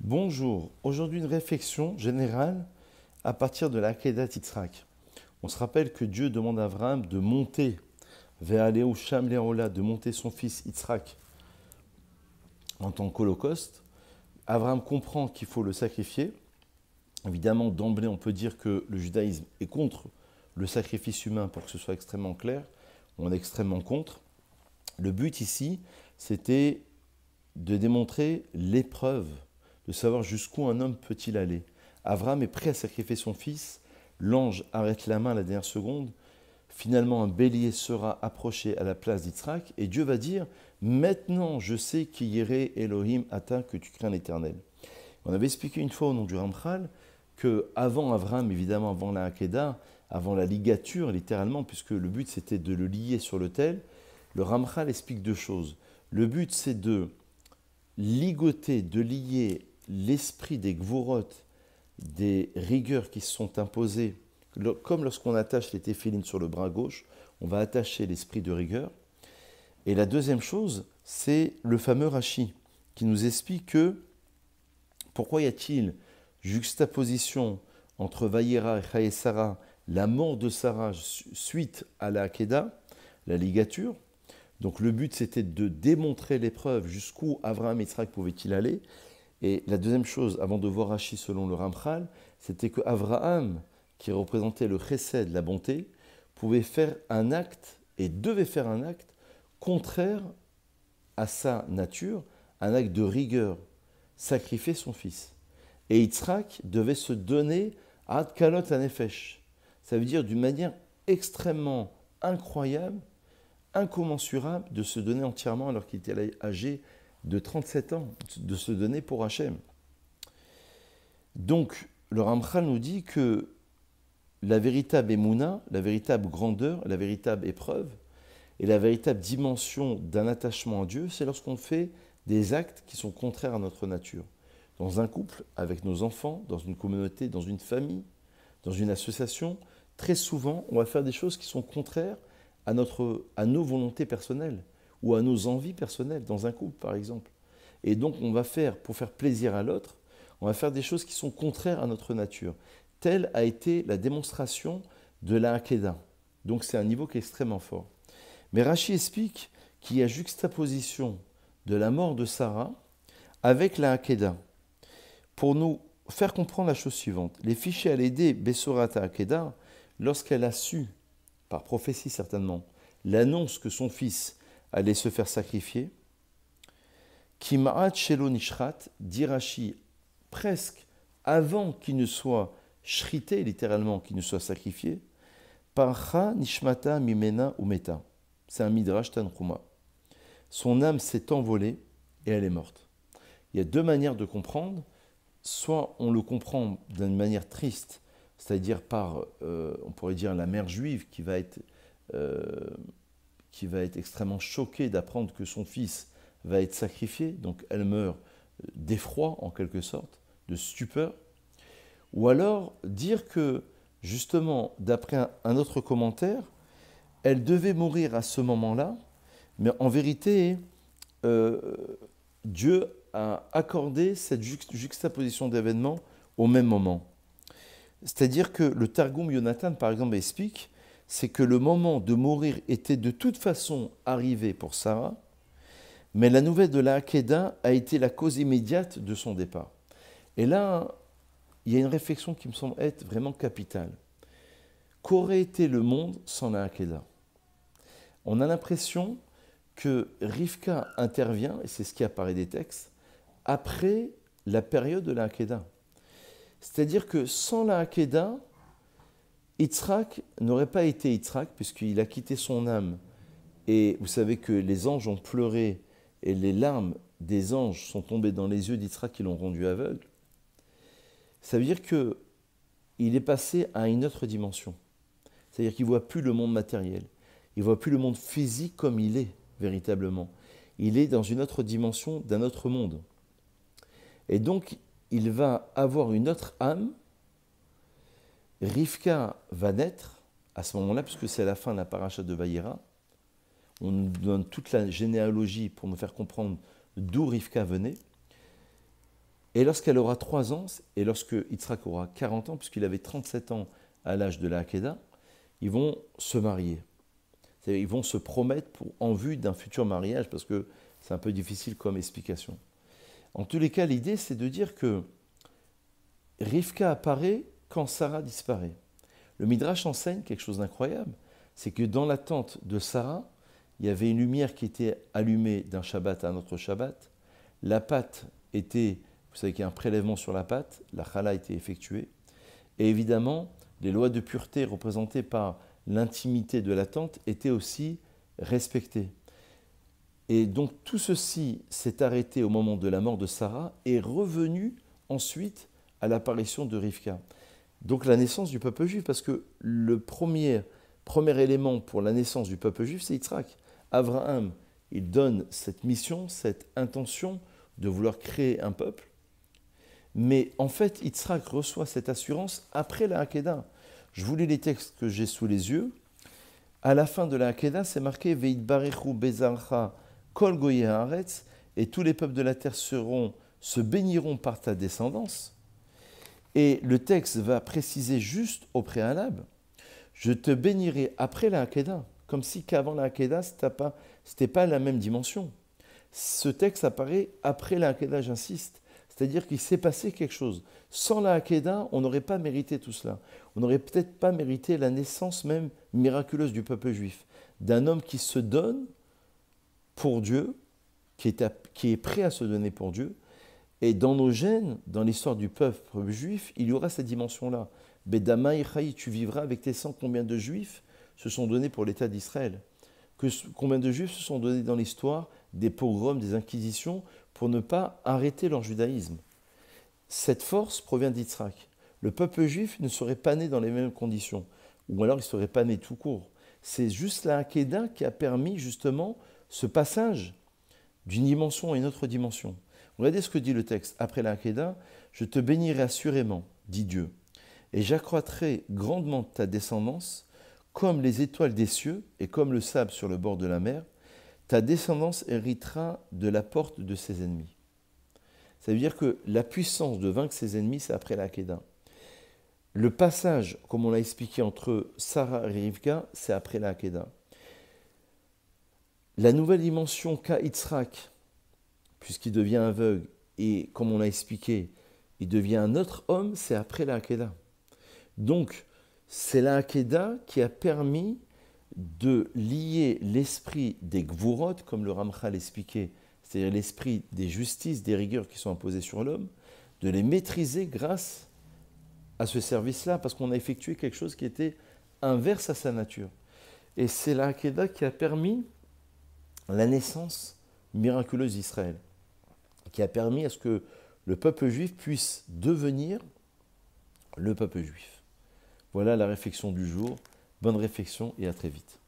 Bonjour, aujourd'hui une réflexion générale à partir de l'Akedat Yitzhak. On se rappelle que Dieu demande à Abraham de monter vers Léo Sham Léola, de monter son fils Yitzhak en tant qu'holocauste. Abraham comprend qu'il faut le sacrifier. Évidemment, d'emblée, on peut dire que le judaïsme est contre le sacrifice humain pour que ce soit extrêmement clair. On est extrêmement contre. Le but ici, c'était de démontrer l'épreuve, de savoir jusqu'où un homme peut-il aller. Abraham est prêt à sacrifier son fils. L'ange arrête la main à la dernière seconde. Finalement, un bélier sera approché à la place d'Yitzhak et Dieu va dire « Maintenant, je sais qui yiré Elohim ata, que tu crains l'Éternel ». On avait expliqué une fois au nom du Ramchal que avant Abraham, évidemment, avant la Hakeda, avant la ligature, littéralement, puisque le but c'était de le lier sur l'autel, le Ramchal explique deux choses. Le but c'est de ligoter, de lier l'esprit des gvorot, des rigueurs qui se sont imposées, comme lorsqu'on attache les téphilines sur le bras gauche, on va attacher l'esprit de rigueur. Et la deuxième chose, c'est le fameux Rashi, qui nous explique que pourquoi y a-t-il juxtaposition entre Vayera et Chaye Sarah, la mort de Sarah suite à la Hakeda, la ligature. Donc le but c'était de démontrer l'épreuve jusqu'où Abraham et Yitzhak pouvaient-ils aller. Et la deuxième chose, avant de voir Rashi selon le Ramchal, c'était que Abraham, qui représentait le chesed, la bonté, pouvait faire un acte et devait faire un acte contraire à sa nature, un acte de rigueur, sacrifier son fils. Et Yitzhak devait se donner ad kalot anefesh. Ça veut dire d'une manière extrêmement incroyable, incommensurable, de se donner entièrement alors qu'il était âgé de 37 ans, de se donner pour Hachem. Donc, le Ramchal nous dit que la véritable émouna, la véritable grandeur, la véritable épreuve et la véritable dimension d'un attachement à Dieu, c'est lorsqu'on fait des actes qui sont contraires à notre nature. Dans un couple, avec nos enfants, dans une communauté, dans une famille, dans une association, très souvent, on va faire des choses qui sont contraires à nos volontés personnelles ou à nos envies personnelles, dans un couple par exemple. Et donc on va faire, pour faire plaisir à l'autre, on va faire des choses qui sont contraires à notre nature. Telle a été la démonstration de la Hakeda. Donc c'est un niveau qui est extrêmement fort. Mais Rashi explique qu'il y a juxtaposition de la mort de Sarah avec la Hakeda. Pour nous faire comprendre la chose suivante, les fichiers à l'aider Bessorat Hakeda, lorsqu'elle a su, par prophétie certainement, l'annonce que son fils allait se faire sacrifier, Kima'at Shelo Nishrat, dit Rashi, presque avant qu'il ne soit shrité, littéralement, qu'il ne soit sacrifié, Parcha Nishmata Mimena Umeta. C'est un midrash Tanchuma. Son âme s'est envolée et elle est morte. Il y a deux manières de comprendre. Soit on le comprend d'une manière triste, c'est-à-dire par, on pourrait dire, la mère juive qui va être extrêmement choquée d'apprendre que son fils va être sacrifié, donc elle meurt d'effroi en quelque sorte, de stupeur. Ou alors dire que, justement, d'après un autre commentaire, elle devait mourir à ce moment-là, mais en vérité, Dieu a accordé cette juxtaposition d'événements au même moment. C'est-à-dire que le Targum Yonatan, par exemple, explique, c'est que le moment de mourir était de toute façon arrivé pour Sarah, mais la nouvelle de la Hakeda a été la cause immédiate de son départ. Et là, il y a une réflexion qui me semble être vraiment capitale. Qu'aurait été le monde sans la Hakeda? On a l'impression que Rivka intervient, et c'est ce qui apparaît des textes, après la période de la Hakeda. C'est-à-dire que sans la Hakeda, Yitzhak n'aurait pas été Yitzhak, puisqu'il a quitté son âme. Et vous savez que les anges ont pleuré, et les larmes des anges sont tombées dans les yeux d'Yitzhak qui l'ont rendu aveugle. Ça veut dire qu'il est passé à une autre dimension. C'est-à-dire qu'il ne voit plus le monde matériel. Il ne voit plus le monde physique comme il est, véritablement. Il est dans une autre dimension d'un autre monde. Et donc, il va avoir une autre âme. Rivka va naître à ce moment-là, puisque c'est la fin de la paracha de Vayera. On nous donne toute la généalogie pour nous faire comprendre d'où Rivka venait. Et lorsqu'elle aura 3 ans, et lorsque Yitzhak aura 40 ans, puisqu'il avait 37 ans à l'âge de la Hakeda, ils vont se marier. C'est-à-dire, ils vont se promettre en vue d'un futur mariage, parce que c'est un peu difficile comme explication. En tous les cas, l'idée, c'est de dire que Rivka apparaît quand Sarah disparaît. Le Midrash enseigne quelque chose d'incroyable, c'est que dans la tente de Sarah, il y avait une lumière qui était allumée d'un Shabbat à un autre Shabbat. La pâte était, vous savez qu'il y a un prélèvement sur la pâte, la chala était effectuée. Et évidemment, les lois de pureté représentées par l'intimité de la tente étaient aussi respectées. Et donc tout ceci s'est arrêté au moment de la mort de Sarah et revenu ensuite à l'apparition de Rivka. Donc la naissance du peuple juif, parce que le premier élément pour la naissance du peuple juif, c'est Yitzhak. Abraham, il donne cette mission, cette intention de vouloir créer un peuple. Mais en fait, Yitzhak reçoit cette assurance après la Hakeda. Je vous lis les textes que j'ai sous les yeux. À la fin de la Hakeda, c'est marqué « Ve'itbarechu bezarcha kol goyei haaretz » et tous les peuples de la terre se béniront par ta descendance. Et le texte va préciser juste au préalable « Je te bénirai après la Hakeda », comme si qu'avant la Hakeda, ce n'était pas la même dimension. Ce texte apparaît après la Hakeda, j'insiste. C'est-à-dire qu'il s'est passé quelque chose. Sans la Hakeda, on n'aurait pas mérité tout cela. On n'aurait peut-être pas mérité la naissance même miraculeuse du peuple juif, d'un homme qui se donne pour Dieu, qui est prêt à se donner pour Dieu. Et dans nos gènes, dans l'histoire du peuple juif, il y aura cette dimension-là. Bedama Ichaï, tu vivras avec tes sangs. Combien de juifs se sont donnés pour l'État d'Israël? Combien de juifs se sont donnés dans l'histoire des pogroms, des inquisitions, pour ne pas arrêter leur judaïsme? Cette force provient d'Yitzhak. Le peuple juif ne serait pas né dans les mêmes conditions, ou alors il ne serait pas né tout court. C'est juste la Hakeda qui a permis justement ce passage d'une dimension à une autre dimension. Regardez ce que dit le texte. Après la Hakeda, je te bénirai assurément, dit Dieu, et j'accroîtrai grandement ta descendance, comme les étoiles des cieux et comme le sable sur le bord de la mer. Ta descendance héritera de la porte de ses ennemis. Ça veut dire que la puissance de vaincre ses ennemis, c'est après la Hakeda. Le passage, comme on l'a expliqué, entre Sarah et Rivka, c'est après la Hakeda. La nouvelle dimension qu'a Yitzhak, puisqu'il devient aveugle, et comme on l'a expliqué, il devient un autre homme, c'est après la Hakeda. Donc, c'est la Hakeda qui a permis de lier l'esprit des Gvurot, comme le Ramchal expliquait, c'est-à-dire l'esprit des justices, des rigueurs qui sont imposées sur l'homme, de les maîtriser grâce à ce service-là, parce qu'on a effectué quelque chose qui était inverse à sa nature. Et c'est la Hakeda qui a permis la naissance miraculeuse d'Israël, qui a permis à ce que le peuple juif puisse devenir le peuple juif. Voilà la réflexion du jour. Bonne réflexion et à très vite.